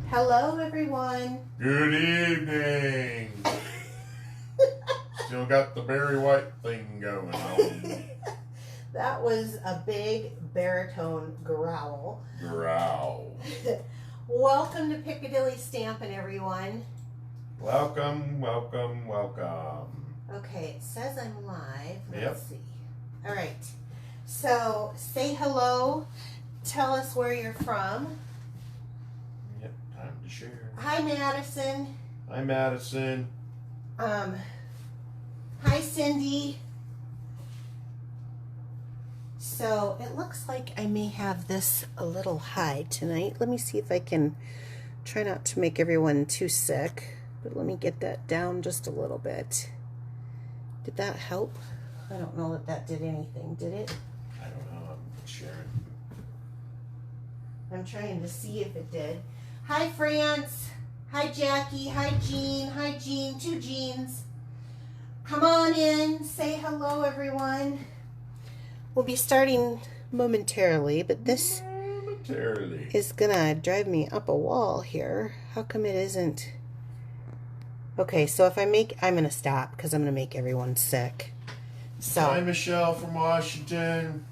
Hello, everyone. Good evening. Still got the Barry White thing going on. That was a big baritone growl. Growl. Welcome to Piccadilly Stampin', everyone. Welcome, welcome, welcome. Okay, it says I'm live. Yep. Let's see. All right. So, say hello. Tell us where you're from. Yep, time to share. Hi, Madison. Hi, Madison. Hi, Cindy. So it looks like I may have this a little high tonight. Let me see if I can try not to make everyone too sick, but let me get that down just a little bit. Did that help? I don't know that that did anything, did it? I don't know, I'm sharing. I'm trying to see if it did. Hi, France. Hi, Jackie. Hi, Jean. Hi, Jean. Two Jeans. Come on in. Say hello, everyone. We'll be starting momentarily, but this is gonna drive me up a wall here. How come it isn't? Okay, so if I'm gonna stop because I'm gonna make everyone sick. So. Hi, Michelle from Washington.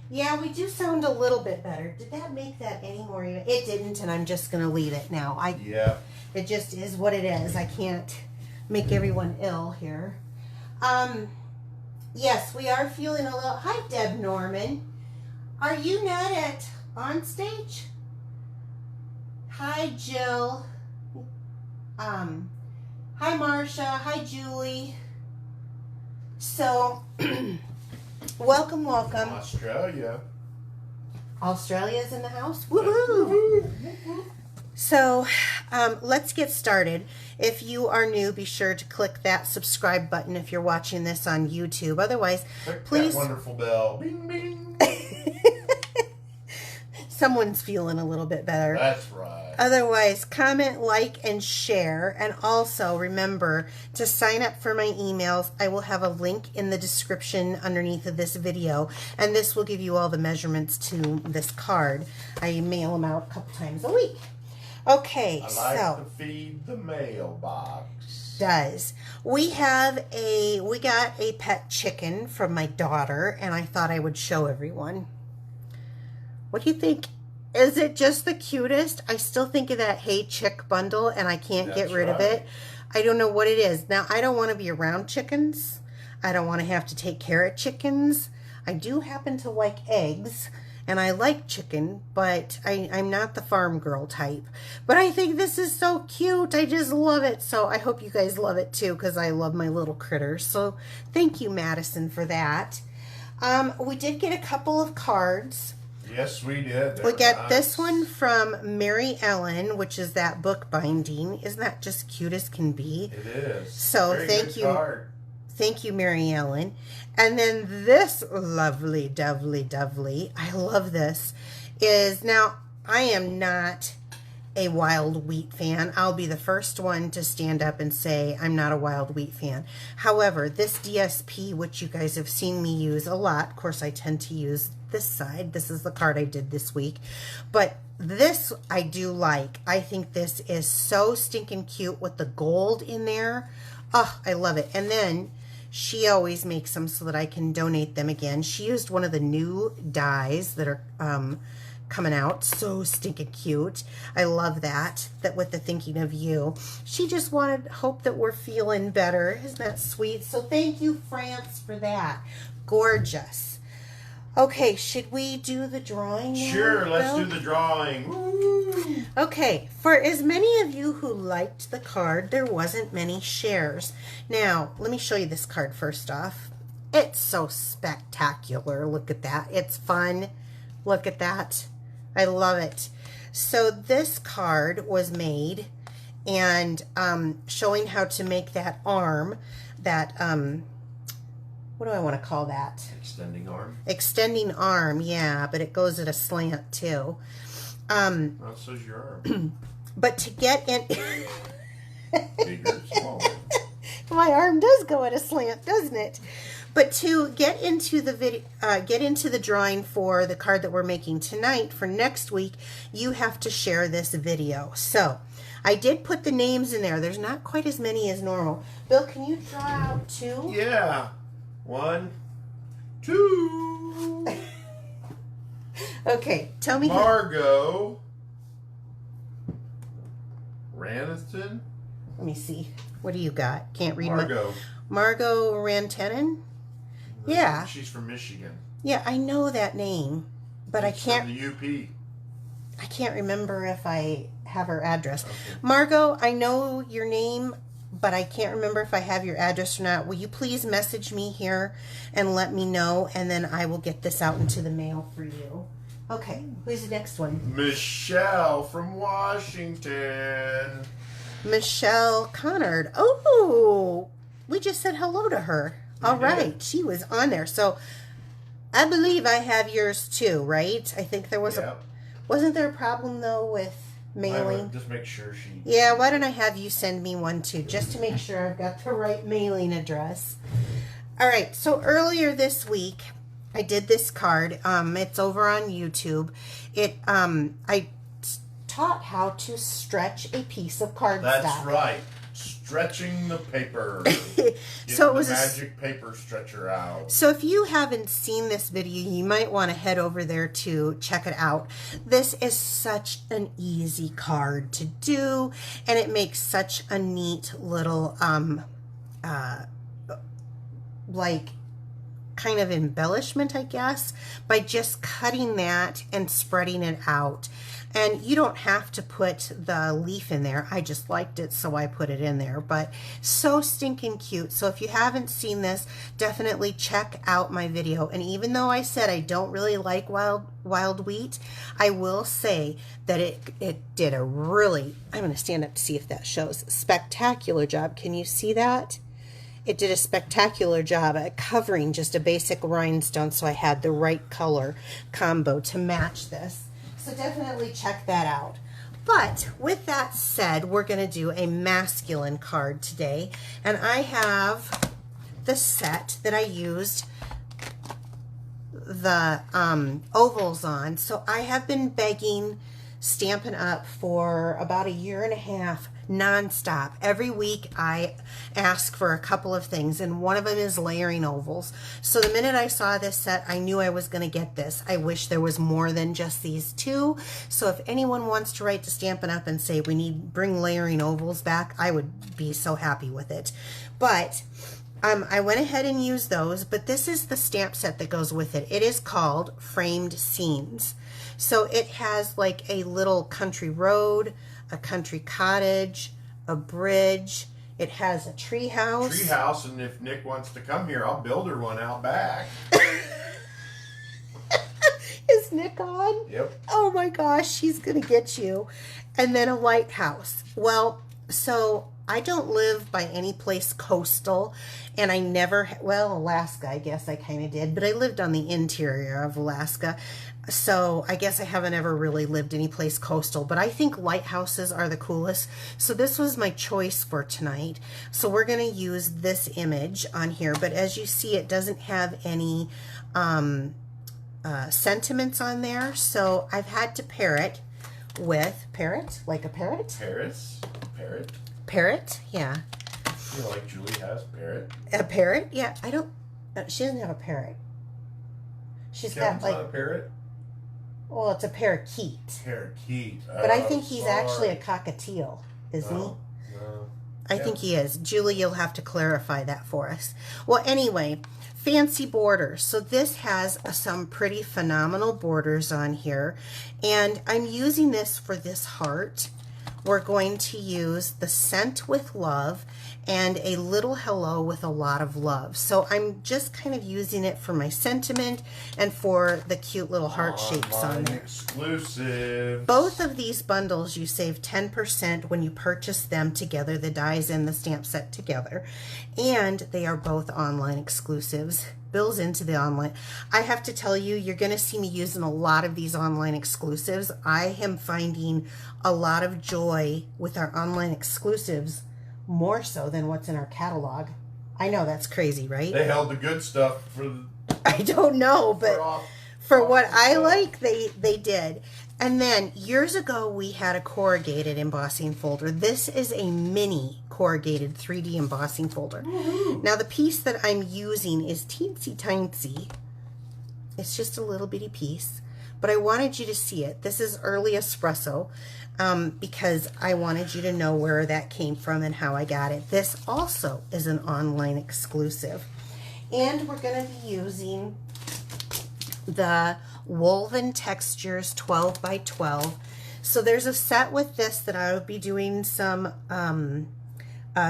Yeah, we do sound a little bit better. Did that make that any more even? It didn't, and I'm just gonna leave it now. Yeah. It just is what it is. I can't make everyone ill here. Yes, we are feeling a little. Hi, Deb Norman. Are you not on stage? Hi, Jill. Hi, Marcia. Hi, Julie. So, welcome. Australia. Australia's in the house. Woohoo! So, let's get started. If you are new, be sure to click that subscribe button if you're watching this on YouTube. Otherwise, please. That wonderful bell. Bing, bing. Someone's feeling a little bit better. That's right. Otherwise, comment, like, and share. And also, remember to sign up for my emails. I will have a link in the description underneath of this video. And this will give you all the measurements to this card. I mail them out a couple times a week. Okay, I like to feed the mailbox. We got a pet chicken from my daughter, and I thought I would show everyone. What do you think? Is it just the cutest? I still think of that Hey Chick bundle, and I can't get rid of it. I don't know what it is. Now, I don't want to be around chickens. I don't want to have to take care of chickens. I do happen to like eggs. And I like chicken, but I'm not the farm girl type. But I think this is so cute. I just love it. So I hope you guys love it too, because I love my little critters. So thank you, Madison, for that. We did get a couple of cards. Yes, we did. We got this one from Mary Ellen, which is that book binding. Isn't that just cute as can be? It is. So thank you. Thank you, Mary Ellen. And then this lovely, dovely, I love this, is, now, I am not a Wild Wheat fan. I'll be the first one to stand up and say I'm not a Wild Wheat fan. However, this DSP, which you guys have seen me use a lot, of course I tend to use this side. This is the card I did this week. But this I do like. I think this is so stinking cute with the gold in there. Oh, I love it. And then she always makes them so that I can donate them again. She used one of the new dies that are coming out. So stinking cute. I love that with the thinking of you. She just hope that we're feeling better. Isn't that sweet? So thank you, France, for that. Gorgeous. Okay, should we do the drawing now? Sure, let's do the drawing. Woo! Okay, for as many of you who liked the card, there wasn't many shares. Now, let me show you this card first off. It's so spectacular. Look at that. It's fun. Look at that. I love it. So this card was made and showing how to make that arm, that what do I want to call that? Extending arm. Extending arm, yeah, but it goes at a slant too. Well, so's your arm. But to get in... Bigger, smaller. My arm does go at a slant, doesn't it? But to get into the video, get into the drawing for the card that we're making tonight for next week, you have to share this video. So I did put the names in there. There's not quite as many as normal. Bill, can you draw out 2? Yeah. 1, 2. Okay, tell me. Margot. Raniston. Let me see. What do you got? Can't read Margot. Margot Rantanen? Yeah. She's from Michigan. Yeah, I know that name, but I can't. From the UP. I can't remember if I have her address. Okay. Margot, I know your name, but I can't remember if I have your address or not. Will you please message me here and let me know, and then I will get this out into the mail for you. Okay, who's the next one? Michelle from Washington. Michelle Connard. Oh, we just said hello to her. All right, she was on there. So I believe I have yours too, right? I think there was wasn't there a problem though with mailing? Just make sure she... Yeah, why don't I have you send me one too, just to make sure I've got the right mailing address. All right, so earlier this week, I did this card. It's over on YouTube. I taught how to stretch a piece of cardstock. That's right. Stretching the paper. So it was the magic paper stretcher out. So if you haven't seen this video, you might want to head over there to check it out. This is such an easy card to do, and it makes such a neat little like kind of embellishment, I guess, by just cutting that and spreading it out. And you don't have to put the leaf in there. I just liked it, so I put it in there. But so stinking cute. So if you haven't seen this, definitely check out my video. And even though I said I don't really like wild wheat, I will say that it did a really, I'm going to stand up to see if that shows, spectacular job. Can you see that? It did a spectacular job at covering just a basic rhinestone, so I had the right color combo to match this. So definitely check that out. But with that said, we're going to do a masculine card today. And I have the set that I used the ovals on. So I have been begging Stampin' Up! For about 1.5 years nonstop. Every week I ask for a couple of things, and one of them is layering ovals. So the minute I saw this set, I knew I was going to get this. I wish there was more than just these two. So if anyone wants to write to Stampin' Up! And say bring layering ovals back, I would be so happy with it. But I went ahead and used those, but this is the stamp set that goes with it. It is called Framed Scenes. So it has like a little country road, a country cottage, a bridge. It has a tree house. Tree house, and if Nick wants to come here, I'll build her one out back. Is Nick on? Yep. Oh my gosh, she's going to get you. And then a lighthouse. Well, so I don't live by any place coastal, and I never, well, Alaska, I guess I kind of did, but I lived on the interior of Alaska. So I guess I haven't ever really lived any place coastal, but I think lighthouses are the coolest. So this was my choice for tonight. So we're going to use this image on here, but as you see, it doesn't have any sentiments on there. So I've had to pair it with parrot, like a parrot. Parrot. Parrot, yeah. You know, like Julie has parrot. A parrot, yeah. I don't. She doesn't have a parrot. She's got like not a parrot. Well, it's a parakeet. Parakeet. But I think he's actually a cockatiel, isn't he? No. I think he is. Julie, you'll have to clarify that for us. Well, anyway, fancy borders. So this has some pretty phenomenal borders on here. And I'm using this for this heart. We're going to use the Scent with Love and a little hello with a lot of love. So I'm just kind of using it for my sentiment and for the cute little heart shapes on there. Exclusive. Both of these bundles, you save 10% when you purchase them together, the dies and the stamp set together. And they are both online exclusives. Bill's into the online. I have to tell you, you're going to see me using a lot of these online exclusives. I am finding a lot of joy with our online exclusives, more so than what's in our catalog. I know, that's crazy, right? They held the good stuff for the... I don't know, but for what I like, they did. And then years ago, we had a corrugated embossing folder. This is a mini corrugated 3D embossing folder. Woo-hoo. Now, the piece that I'm using is teensy tiny. It's just a little bitty piece, but I wanted you to see it. This is early espresso because I wanted you to know where that came from and how I got it. This also is an online exclusive. And we're going to be using the Woven Textures 12 by 12. So there's a set with this that I will be doing some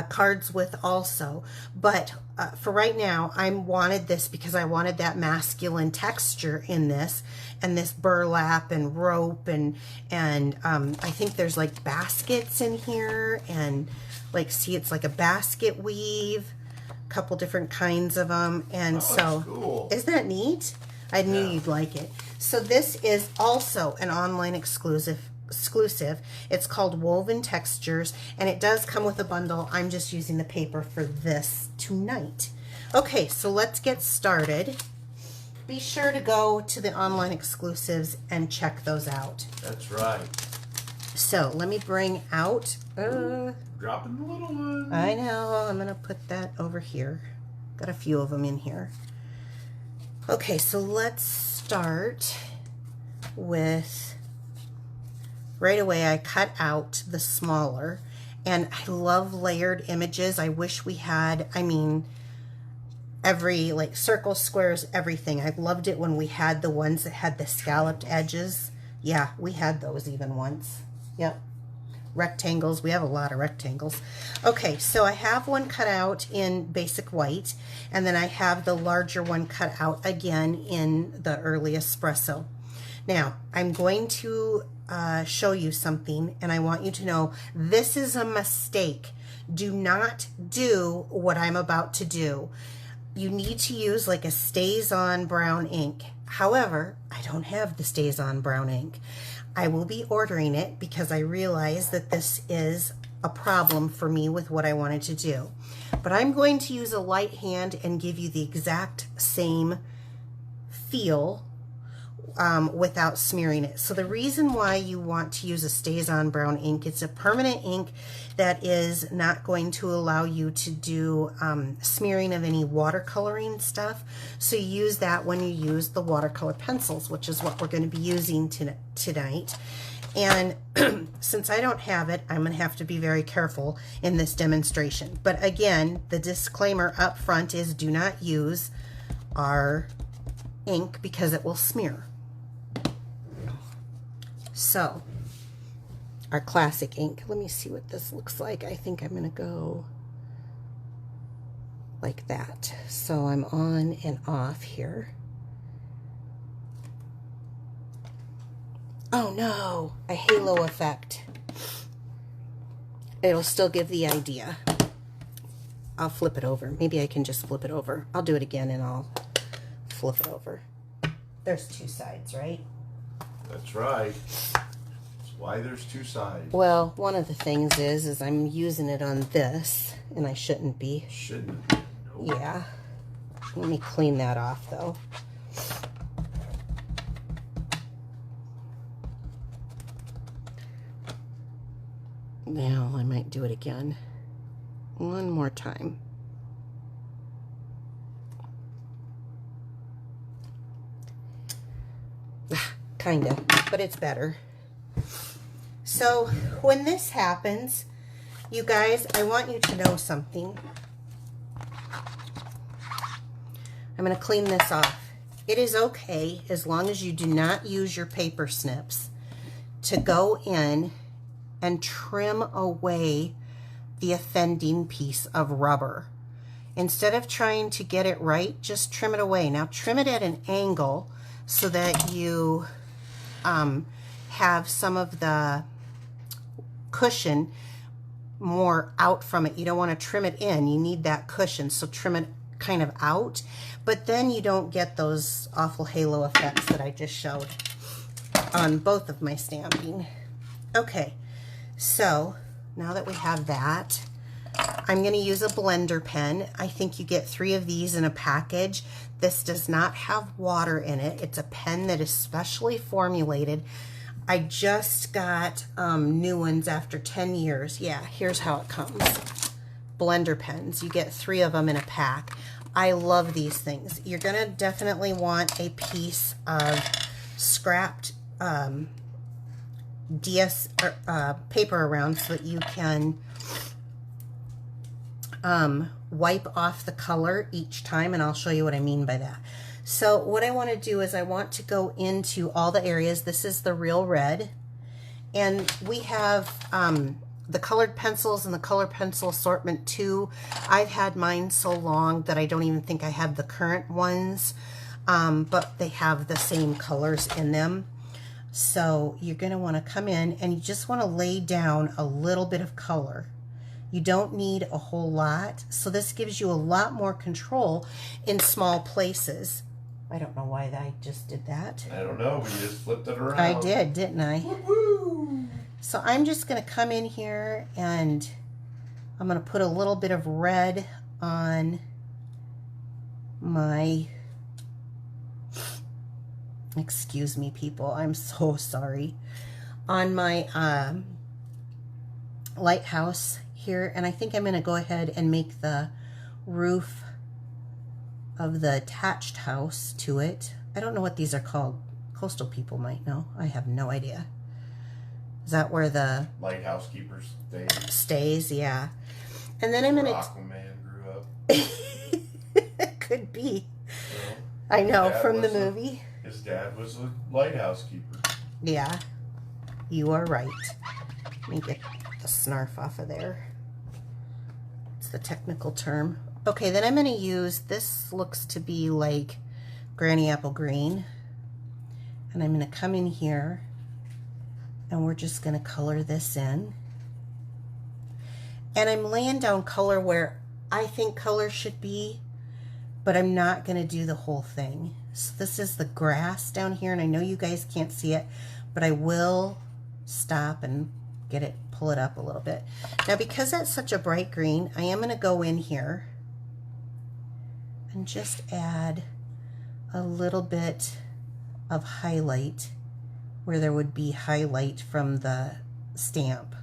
cards with also. But for right now, I wanted this because I wanted that masculine texture in this, and this burlap and rope, and I think there's like baskets in here, and like, see, it's like a basket weave, a couple different kinds of them, and so cool. Isn't that neat? I knew you'd like it. So this is also an online exclusive. It's called Woven Textures, and it does come with a bundle. I'm just using the paper for this tonight. Okay, so let's get started. Be sure to go to the online exclusives and check those out. That's right. So let me bring out... dropping the little one. I know. I'm going to put that over here. Got a few of them in here. Okay, so let's start with... Right away, I cut out the smaller, and I love layered images. I wish we had, I mean, every, like, circles, squares, everything. I loved it when we had the ones that had the scalloped edges. Yeah, we had those even once. Yep. Rectangles. We have a lot of rectangles. Okay, so I have one cut out in basic white, and then I have the larger one cut out again in the early espresso. Now, I'm going to show you something, and I want you to know this is a mistake. Do not do what I'm about to do. You need to use like a StazOn brown ink. However, I don't have the StazOn brown ink. I will be ordering it because I realize that this is a problem for me with what I wanted to do. But I'm going to use a light hand and give you the exact same feel without smearing it. So the reason why you want to use a StazOn brown ink, it's a permanent ink that is not going to allow you to do smearing of any watercoloring stuff. So you use that when you use the watercolor pencils, which is what we're going to be using tonight. And since I don't have it, I'm going to have to be very careful in this demonstration. But again, the disclaimer up front is do not use our ink because it will smear. So, our classic ink. Let me see what this looks like. I think I'm going to go like that. So I'm on and off here. Oh no, a halo effect. It'll still give the idea. I'll flip it over. Maybe I can just flip it over. I'll do it again and I'll flip it over. There's two sides, right? That's right. That's why there's two sides. Well, one of the things is I'm using it on this, and I shouldn't be. Shouldn't be. Nope. Yeah. Let me clean that off, though. Now, I might do it again. One more time. Kinda, but it's better. So when this happens, you guys, I want you to know something. I'm going to clean this off. It is okay, as long as you do not use your paper snips, to go in and trim away the offending piece of rubber. Instead of trying to get it right, just trim it away. Now trim it at an angle so that you have some of the cushion more out from it. You don't want to trim it in. You need that cushion, so trim it kind of out. But then you don't get those awful halo effects that I just showed on both of my stamping. Okay, so now that we have that, I'm going to use a blender pen. I think you get 3 of these in a package. This does not have water in it. It's a pen that is specially formulated. I just got new ones after 10 years. Yeah, here's how it comes. Blender pens. You get 3 of them in a pack. I love these things. You're going to definitely want a piece of scrapped paper around so that you can wipe off the color each time, and I'll show you what I mean by that. So what I want to do is I want to go into all the areas. This is the real red, and we have the colored pencils and the color pencil assortment too. I've had mine so long that I don't even think I have the current ones, but they have the same colors in them. So you're going to want to come in and you just want to lay down a little bit of color. You don't need a whole lot, so this gives you a lot more control in small places. I don't know why I just did that. I don't know, we just flipped it around. I did, didn't I? Woo-hoo! So I'm just going to come in here and I'm going to put a little bit of red on my, excuse me people, I'm so sorry, on my lighthouse here, and I think I'm going to go ahead and make the roof of the attached house to it. I don't know what these are called. Coastal people might know. I have no idea. Is that where the lighthouse keeper stays? Yeah. And then I'm going to... Aquaman grew up. Could be. Well, I know, from the movie. His dad was a lighthouse keeper. Yeah. You are right. Let me get the snarf off of there. It's the technical term. Okay, then I'm going to use, this looks to be like Granny Apple Green. And I'm going to come in here and we're just going to color this in. And I'm laying down color where I think color should be, but I'm not going to do the whole thing. So this is the grass down here, and I know you guys can't see it, but I will stop and get it, pull it up a little bit. Now, because that's such a bright green, I am going to go in here and just add a little bit of highlight where there would be highlight from the stamp.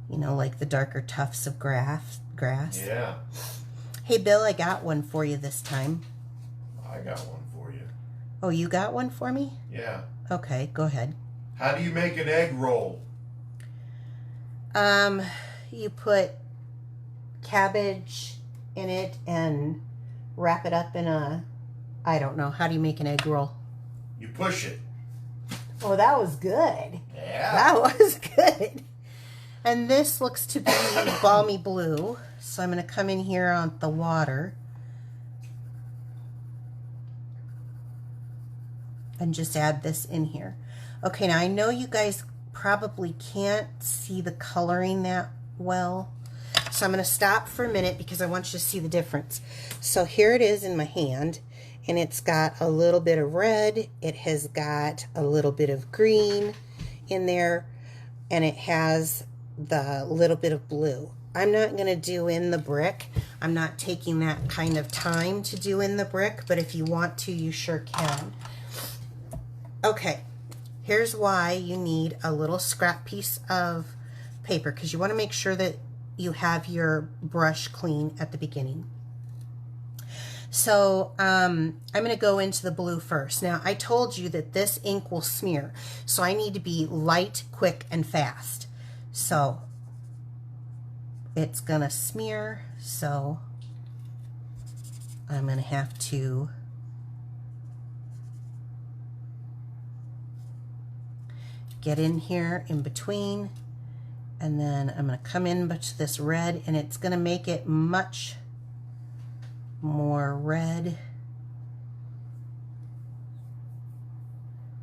You know, like the darker tufts of grass. Yeah. Hey, Bill, I got one for you this time. I got one for you. Oh, you got one for me? Yeah. Okay, go ahead. How do you make an egg roll? You put cabbage in it and wrap it up in a, I don't know, how do you make an egg roll? You push it. Oh, that was good. Yeah. That was good. And this looks to be balmy blue. So I'm going to come in here on the water and just add this in here. Okay, now I know you guys probably can't see the coloring that well. So I'm going to stop for a minute because I want you to see the difference. So here it is in my hand, and it's got a little bit of red. It has got a little bit of green in there, and it has the little bit of blue. I'm not going to do in the brick. I'm not taking that kind of time to do in the brick, but if you want to, you sure can. Okay, here's why you need a little scrap piece of paper, because you want to make sure that you have your brush clean at the beginning. So I'm going to go into the blue first. Now, I told you that this ink will smear, so I need to be light, quick, and fast. So it's going to smear, so I'm going to have to get in here in between, and then I'm going to come in to this red, and it's going to make it much more red.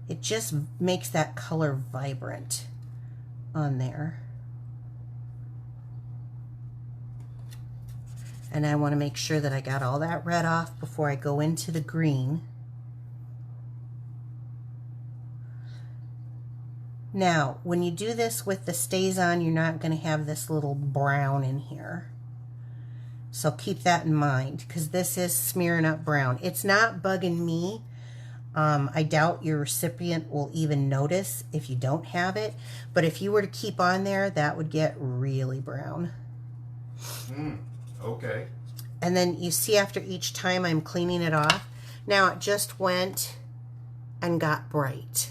It just makes that color vibrant on there. And I want to make sure that I got all that red off before I go into the green. Now, when you do this with the stays on, you're not going to have this little brown in here. So keep that in mind, because this is smearing up brown. It's not bugging me. I doubt your recipient will even notice if you don't have it. But if you were to keep on there, that would get really brown. Okay. And then you see after each time I'm cleaning it off. Now it just went and got bright.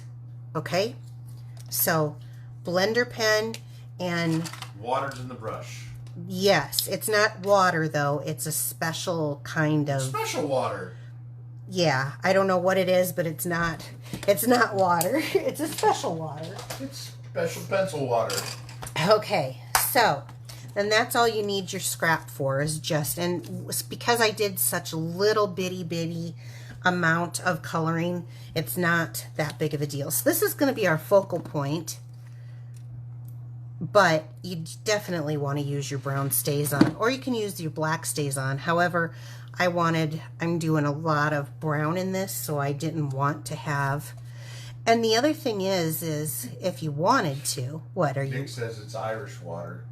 Okay? So blender pen and... Water's in the brush. Yes, it's not water though. It's a special kind of... Special water. Yeah, I don't know what it is, but it's not water. It's a special water. It's special pencil water. Okay, so then that's all you need your scrap for is just, and because I did such little bitty amount of coloring, it's not that big of a deal. So this is going to be our focal point, but you definitely want to use your brown stays on, or you can use your black stays on. However, I'm doing a lot of brown in this, so I didn't want to have. And the other thing is if you wanted to, what are you? Nick says it's Irish water.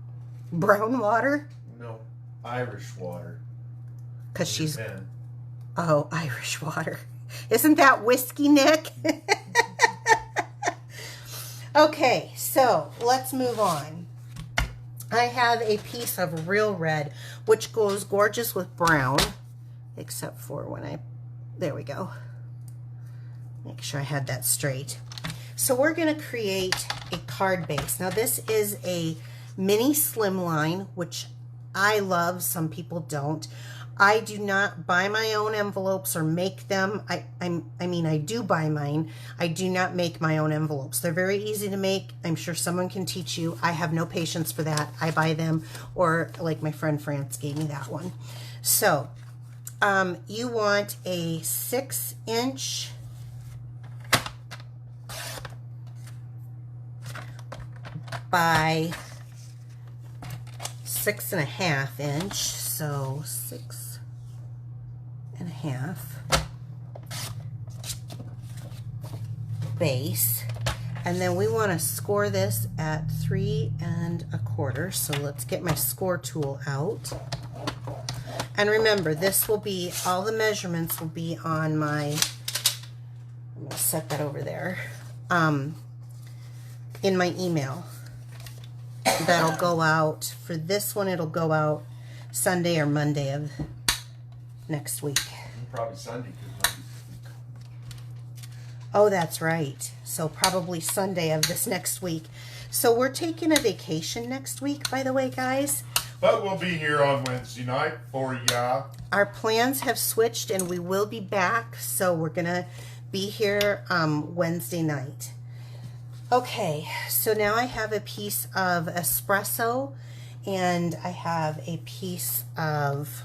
Brown water? No, Irish water. Because she's... Oh, Irish water. Isn't that whiskey, Nick? Okay, so let's move on. I have a piece of real red, which goes gorgeous with brown, except for when there we go. Make sure I had that straight. So we're going to create a card base. Now this is a mini slimline, which I love. Some people don't. I do not buy my own envelopes or make them. I mean, I do buy mine. I do not make my own envelopes. They're very easy to make. I'm sure someone can teach you. I have no patience for that. I buy them, or like my friend France gave me that one. So you want a 6-inch by 6.5 inch, so 6.5 base, and then we want to score this at 3 1/4. So let's get my score tool out. And remember, this will be, all the measurements will be on my, I'm going to set that over there, in my email. That'll go out, for this one, it'll go out Sunday or Monday of next week. Probably Sunday. Oh, that's right. So probably Sunday of this next week. So we're taking a vacation next week, by the way, guys. But we'll be here on Wednesday night for ya. Our plans have switched and we will be back. So we're going to be here Wednesday night. Okay, so now I have a piece of espresso and I have a piece of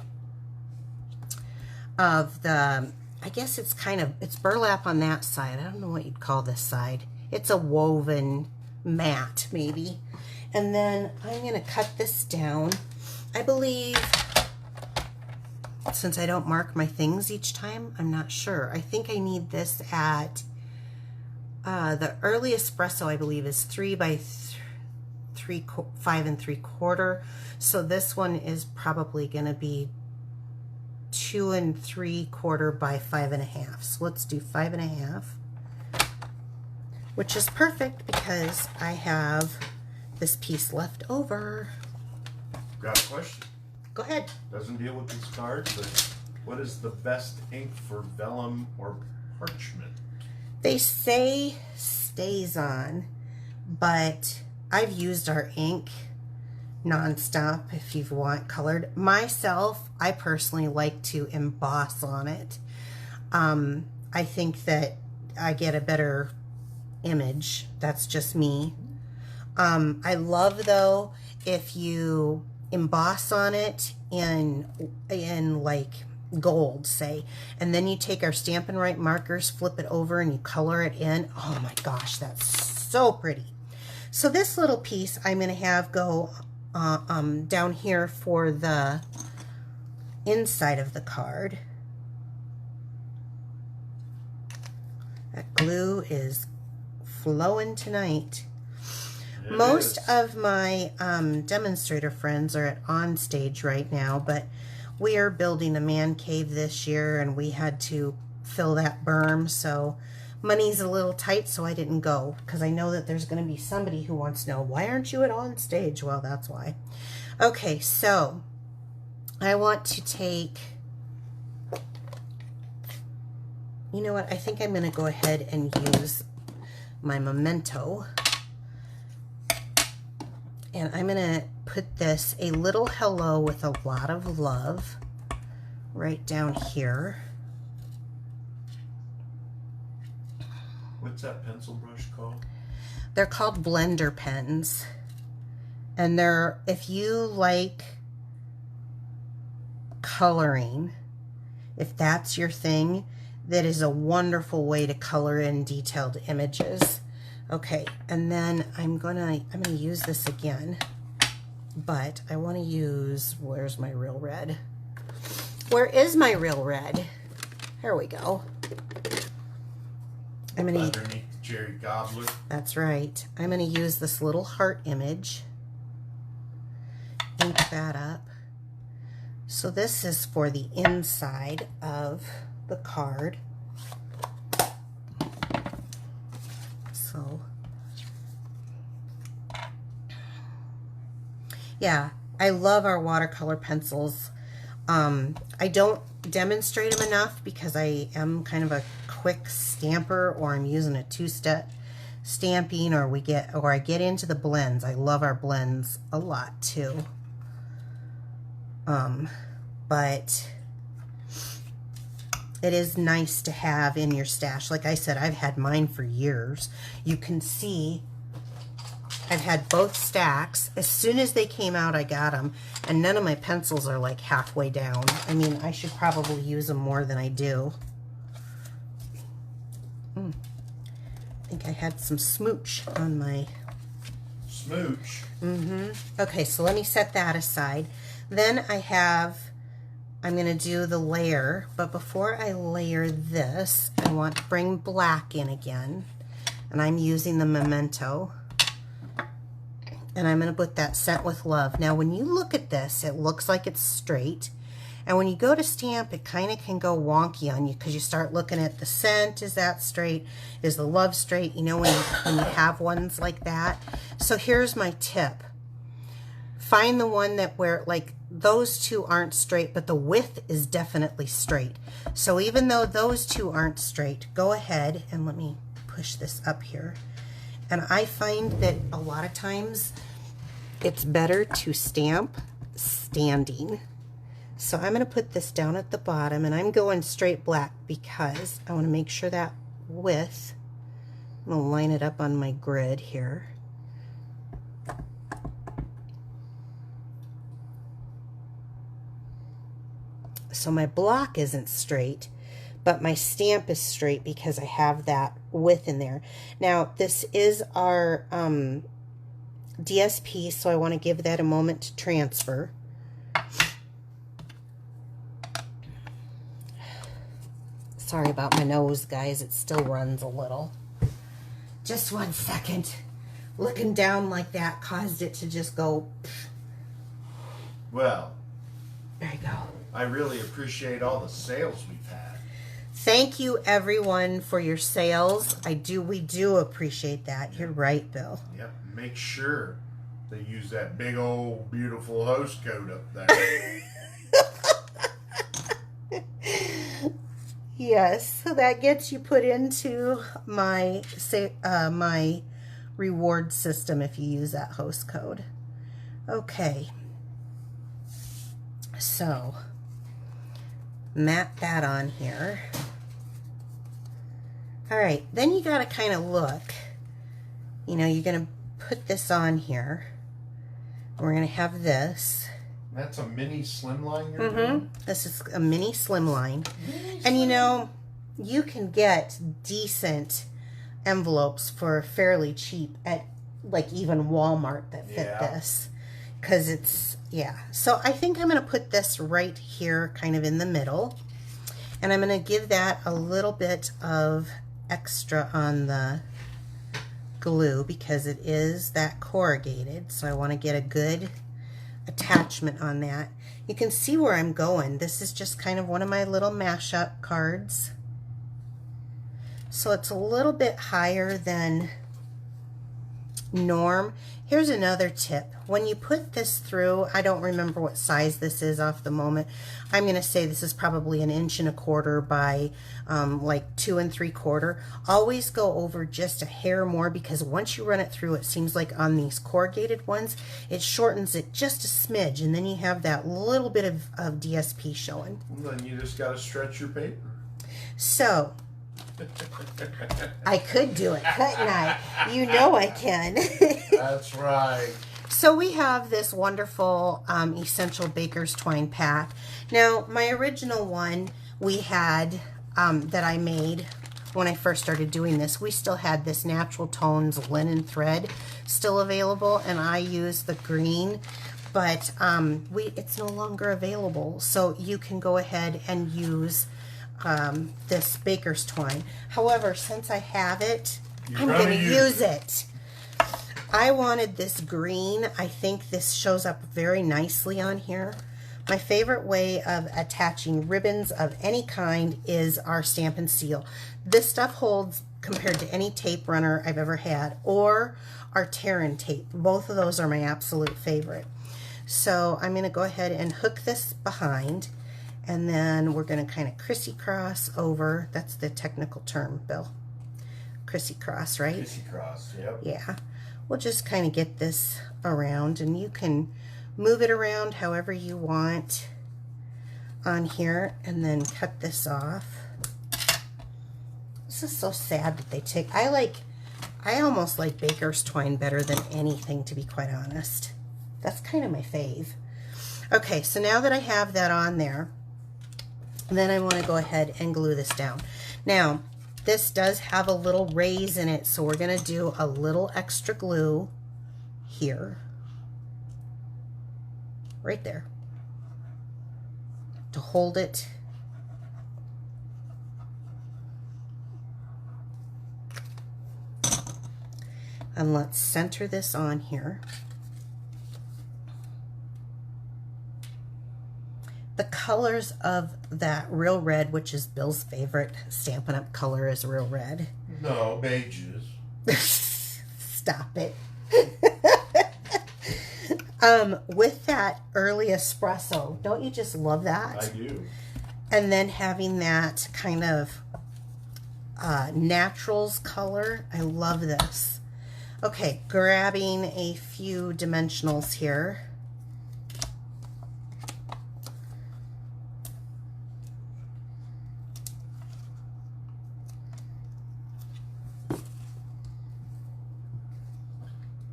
the, I guess it's it's burlap on that side. I don't know what you'd call this side. It's a woven mat, maybe. And then I'm going to cut this down. I believe, since I don't mark my things each time, I'm not sure. I think I need this at, the early espresso, I believe, is 3 by 5 3/4. So this one is probably going to be 2 3/4 by 5.5. So let's do 5.5, which is perfect because I have this piece left over. Got a question. Go ahead. Doesn't deal with these cards, but what is the best ink for vellum or parchment? They say stays on, but I've used our ink nonstop if you want colored. Myself, I personally like to emboss on it. I think that I get a better image. That's just me. I love, though, if you emboss on it in like gold, say, and then you take our Stampin' Right markers, flip it over, and you color it in. Oh my gosh, that's so pretty. So this little piece I'm going to have go down here for the inside of the card. That glue is flowing tonight. Most of my demonstrator friends are at on stage right now, but we are building a man cave this year and we had to fill that berm, so money's a little tight, so I didn't go because I know that there's going to be somebody who wants to know, why aren't you at on stage? Well, that's why. Okay, so I want to take, you know what, I think I'm going to go ahead and use my memento. And I'm going to put this, a little hello with a lot of love, right down here. What's that pencil brush called? They're called blender pens. And they're, if you like coloring, if that's your thing, that is a wonderful way to color in detailed images. Okay, and then I'm gonna use this again, but I want to use, where's my real red? Where is my real red? Here we go. I'm gonna underneath the cherry gobbler. That's right. I'm gonna use this little heart image. Ink that up. So this is for the inside of the card. So, yeah, I love our watercolor pencils. I don't demonstrate them enough because I am kind of a quick stamper, or I'm using a two-step stamping, or I get into the blends. I love our blends a lot too. But it is nice to have in your stash. Like I said, I've had mine for years. You can see I've had both stacks. As soon as they came out, I got them. And none of my pencils are like halfway down. I mean, I should probably use them more than I do. I think I had some smooch on my... Smooch? Okay, so let me set that aside. Then I'm going to do the layer, but before I layer this, I want to bring black in again, and I'm using the memento, and I'm going to put that Scent with Love. Now, when you look at this, it looks like it's straight, and when you go to stamp, it kind of can go wonky on you because you start looking at the scent. Is that straight? Is the love straight? You know, when you have ones like that. So here's my tip. Find the one that where, like, those two aren't straight, but the width is definitely straight. So even though those two aren't straight, go ahead and let me push this up here. And I find that a lot of times it's better to stamp standing. So I'm going to put this down at the bottom, and I'm going straight black because I want to make sure that width, I'm going to line it up on my grid here. So my block isn't straight, but my stamp is straight because I have that width in there. Now, this is our DSP, so I want to give that a moment to transfer. Sorry about my nose, guys. It still runs a little. Just 1 second. Looking down like that caused it to just go. Well, there you go. I really appreciate all the sales we've had. Thank you, everyone, for your sales. We do appreciate that. You're right, Bill. Yep. Make sure they use that big old beautiful host code up there. Yes, so that gets you put into my my reward system if you use that host code. Okay. So mat that on here. All right, then you got to kind of look. You know, you're going to put this on here. We're going to have this. That's a mini slimline you're doing? This is a mini slimline. And you know, you can get decent envelopes for fairly cheap at like even Walmart that fit this. Because it's, So I think I'm going to put this right here kind of in the middle. And I'm going to give that a little bit of extra on the glue because it is that corrugated, so I want to get a good attachment on that. You can see where I'm going. This is just kind of one of my little mashup cards. So it's a little bit higher than norm. Here's another tip. When you put this through, I don't remember what size this is off the moment. I'm going to say this is probably 1 1/4 inches by like 2 3/4. Always go over just a hair more, because once you run it through, it seems like on these corrugated ones, it shortens it just a smidge, and then you have that little bit of DSP showing. Well, then you just got to stretch your paper. So I could do it, couldn't I? You know I can. That's right. So we have this wonderful Essential Baker's Twine pack. Now, my original one we had that I made when I first started doing this, we still had this Natural Tones linen thread still available, and I used the green, but it's no longer available. So you can go ahead and use this Baker's Twine. However, since I have it, I'm going to use it. I wanted this green. I think this shows up very nicely on here. My favorite way of attaching ribbons of any kind is our Stampin' Seal. This stuff holds compared to any tape runner I've ever had, or our Terran tape. Both of those are my absolute favorite. So I'm going to go ahead and hook this behind, and then we're going to kind of crissy-cross over. That's the technical term, Bill. Crissy-cross, right? Crissy-cross, yep. Yeah. We'll just kind of get this around, and you can move it around however you want on here, and then cut this off. This is so sad that they take, I almost like Baker's Twine better than anything, to be quite honest. That's kind of my fave. Okay, so now that I have that on there, then I want to go ahead and glue this down. Now, this does have a little raise in it, so we're going to do a little extra glue here, right there, to hold it. And let's center this on here. The colors of that Real Red, which is Bill's favorite Stampin' Up! Color, is Real Red. No, beiges. Stop it. With that early espresso, don't you just love that? I do. And then having that kind of naturals color, I love this. Okay, grabbing a few dimensionals here.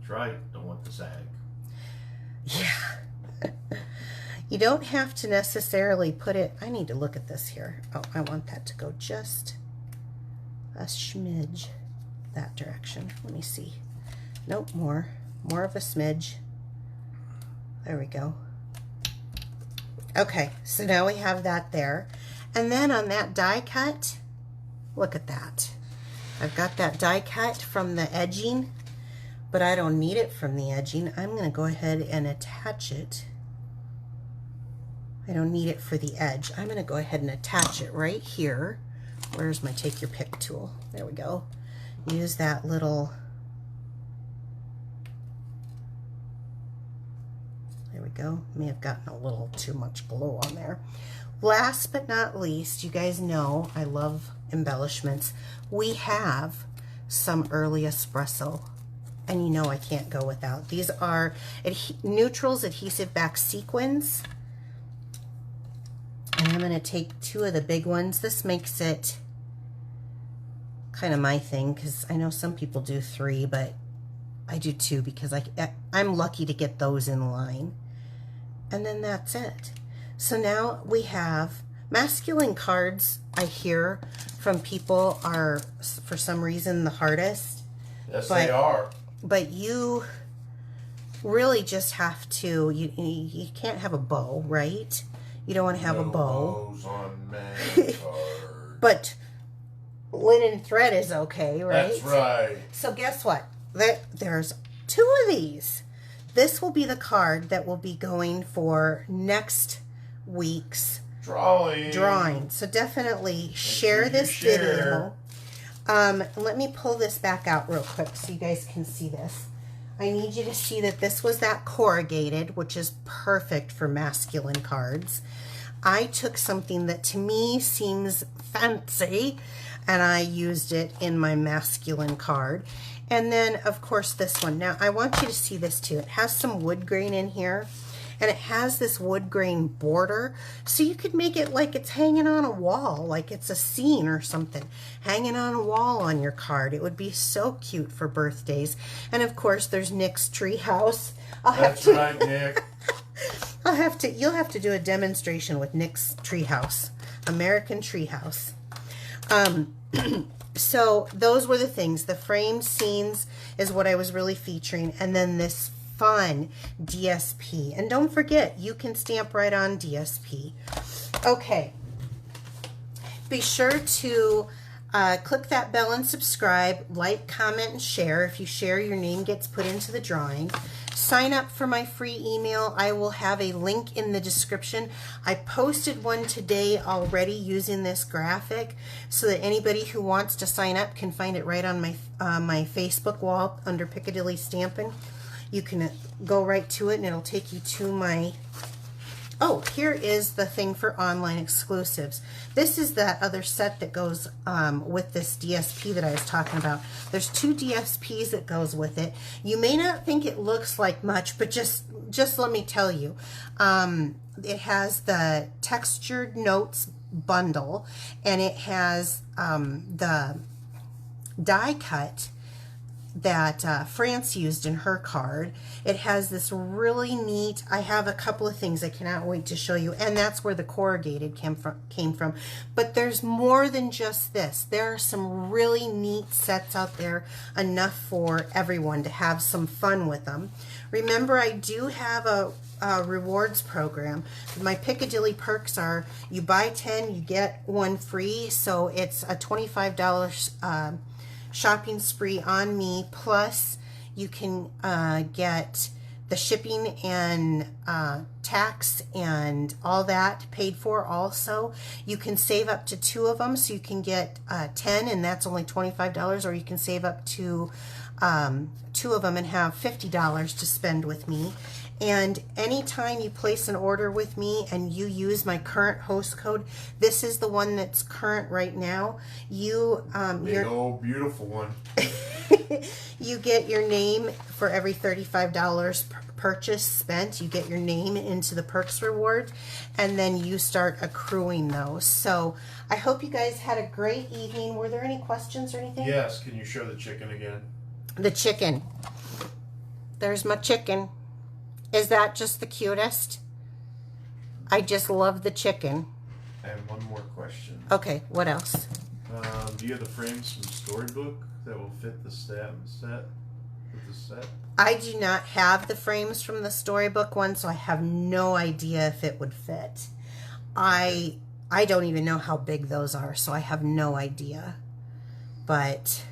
Right, don't want the sag. Yeah. You don't have to necessarily put it, I need to look at this here. Oh, I want that to go just a smidge that direction. Let me see. Nope, more of a smidge. There we go. Okay, so now we have that there. And then on that die cut, look at that. I've got that die cut from the edging, but I don't need it from the edging. I'm going to go ahead and attach it. I don't need it for the edge. I'm going to go ahead and attach it right here. Where's my take your pick tool? There we go. Use that little, there we go. May have gotten a little too much glue on there. Last but not least, you guys know I love embellishments. We have some early espresso. And you know I can't go without. These are Neutrals Adhesive Back Sequins. And I'm going to take 2 of the big ones. This makes it kind of my thing, because I know some people do 3, but I do 2 because I'm lucky to get those in line. And then that's it. So now we have masculine cards. I hear from people are, for some reason, the hardest. Yes, they are. But you really just have to, you can't have a bow, right? You don't want to have a bow. Bows on man cards. But linen thread is okay, right? That's right. So guess what? there's 2 of these. This will be the card that will be going for next week's drawing. So definitely share this video. Let me pull this back out real quick so you guys can see this. I need you to see that this was that corrugated, which is perfect for masculine cards. I took something that to me seems fancy and I used it in my masculine card. And then, of course, this one. Now, I want you to see this too. It has some wood grain in here, and it has this wood grain border, so you could make it like it's hanging on a wall, like it's a scene or something, hanging on a wall on your card. It would be so cute for birthdays. And, of course, there's Nick's treehouse. That's right, Nick. You'll have to do a demonstration with Nick's treehouse, American treehouse. So those were the things. The framed scenes is what I was really featuring. And then this fun DSP. And don't forget, you can stamp right on DSP. Okay. Be sure to click that bell and subscribe, like, comment, and share. If you share, your name gets put into the drawing. Sign up for my free email. I will have a link in the description. I posted one today already using this graphic so that anybody who wants to sign up can find it right on my my Facebook wall under Piccadilly Stampin'. You can go right to it and it'll take you to my... Oh, here is the thing for online exclusives. This is that other set that goes with this DSP that I was talking about. There's 2 DSPs that goes with it. You may not think it looks like much, but just let me tell you. It has the textured notes bundle, and it has the die cut that France used in her card. It has this really neat, I have a couple of things I cannot wait to show you, and that's where the corrugated came from. But there's more than just this. There are some really neat sets out there, enough for everyone to have some fun with them. Remember, I do have a rewards program. My Piccadilly perks are you buy 10, you get 1 free, so it's a $25 shopping spree on me, plus you can get the shipping and tax and all that paid for also. You can save up to 2 of them, so you can get 10 and that's only $25, or you can save up to 2 of them and have $50 to spend with me. And anytime you place an order with me and you use my current host code, this is the one that's current right now. You big old beautiful one. You get your name for every $35 purchase spent. You get your name into the perks reward, and then you start accruing those. So I hope you guys had a great evening. Were there any questions or anything? Yes. Can you show the chicken again? The chicken. There's my chicken. Is that just the cutest? I just love the chicken. I have one more question. Okay, what else? Do you have the frames from Storybook that will fit the set with the set? I do not have the frames from the Storybook one, so I have no idea if it would fit. I don't even know how big those are, so I have no idea. But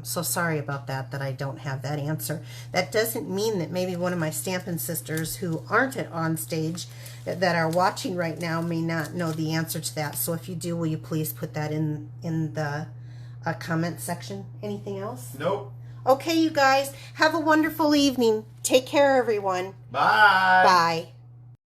so sorry about that I don't have that answer. That doesn't mean that maybe one of my Stampin' sisters who aren't on stage that are watching right now may not know the answer to that. So if you do, will you please put that in the comment section? Anything else? Nope. Okay, you guys, have a wonderful evening. Take care, everyone. Bye. Bye.